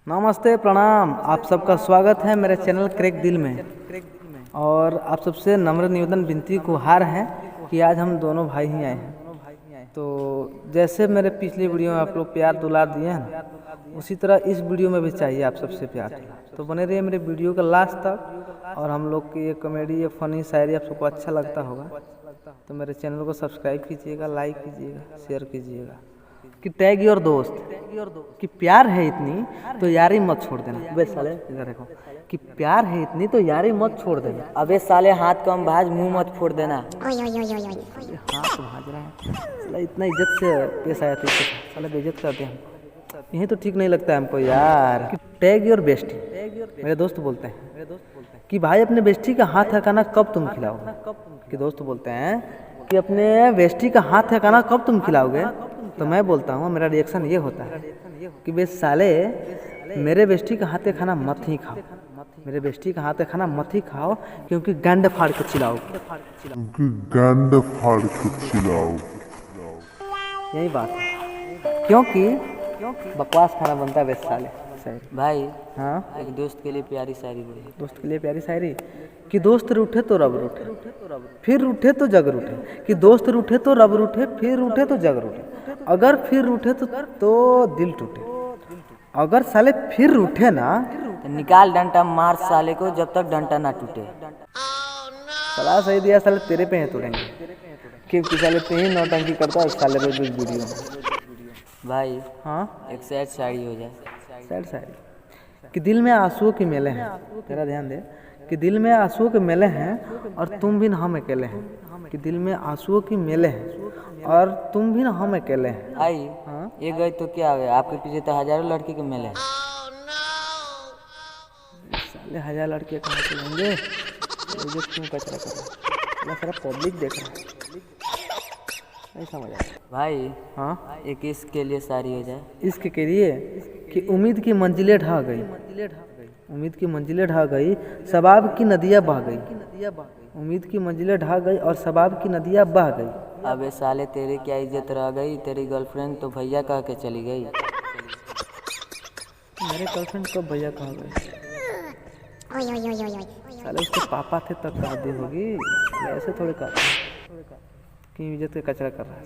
नमस्ते प्रणाम। आप सबका स्वागत है मेरे चैनल क्रैक दिल में। और आप सबसे नम्र निवेदन विनती गुहार है कि आज हम दोनों भाई ही आए हैं। तो जैसे मेरे पिछली वीडियो में आप लोग प्यार दुलार दिए हैं ना, उसी तरह इस वीडियो में भी चाहिए आप सबसे प्यार। तो बने रहिए मेरे वीडियो का लास्ट तक। और हम लोग की ये कॉमेडी ये फनी शायरी आप सबको अच्छा लगता होगा तो मेरे चैनल को सब्सक्राइब कीजिएगा, लाइक कीजिएगा, शेयर कीजिएगा। कि टैग योर दोस्त कि प्यार है इतनी तो यारी मत छोड़ देना। बे साले इधर देखो कि प्यार है इतनी तो यारी मत छोड़ देना। अबे साले हाथ कम भाज, मुंह मत फोड़ देना। हाथ भाज रहा है साला, इतना इज्जत से पेश आया था, साले बेइज्जत करते हैं। यही तो ठीक नहीं लगता है हमको यार। कि टैग योर बेस्टी, मेरे दोस्त बोलते हैं कि भाई अपने बेस्टी का हाथ है खाना कब तुम खिलाओगे। कि दोस्त बोलते हैं कि अपने बेस्टी का हाथ है खाना कब तुम खिलाओगे। तो मैं बोलता हूँ, मेरा रिएक्शन ये होता है कि बे साले मेरे बेस्टी का हाथे खाना मत ही खाओ, मेरे बेस्टी का हाथे खाना मत ही खाओ, क्योंकि गंड फाड़ के चिल्लाओगे। यही बात है, क्योंकि बकवास खाना बनता है बे साले। भाई हाँ, एक दोस्त के लिए प्यारी शायरी बोली। दोस्त के लिए प्यारी शायरी कि दोस्त रूठे तो रब रूठे, फिर रूठे तो जग रूठे। कि दोस्त रूठे तो रब रूठे, फिर रूठे तो जग रूठे। अगर फिर रूठे तो दिल टूटे। अगर साले फिर रूठे ना तो निकाल डंटा, मार साले को जब तक डंटा ना टूटे। सलाह सही दिया साले, तेरे पे हैं तोड़ेंगे, क्योंकि साले पे ही नौटंकी करता है साले रोज रोज वीडियो में। भाई हाँ, एक सैड शायरी हो जाए। सैड शायरी कि दिल में आंसुओं के मेले हैं, तेरा ध्यान दे कि दिल में आंसुओं के मेले हैं और तुम भी ना हम अकेले हैं। कि दिल में आंसुओं की मेले हैं और तुम भी ना हम अकेले हैं। आई हाँ, ये गए तो क्या हुआ, आपके पीछे तो हजारों लड़की के मेले हैं। साले हजार लड़के कहाँ से लेंगे, मुझे क्यों कचरा कर रहा है, सारा पब्लिक देख रहा है, नहीं समझ आया भाई हाँ, एक इसके लिए शायरी हो जाए। इश्क के लिए कि उम्मीद की मंजिलें ढह गई, उम्मीद की मंजिलें ढह गई, शबाब की नदियाँ बह गई। उम्मीद की मंजिलें ढह गई और शबाब की नदियाँ बह गई। अबे साले तेरे क्या इज्जत रह गई, तेरी गर्लफ्रेंड तो भैया कह के चली गई। मेरे गर्लफ्रेंड कब भैया कहाँ गए, साले उसके पापा थे तब कहा दी होगी, ऐसे थोड़े कहते कि इज्जत का कचरा कर रहा है।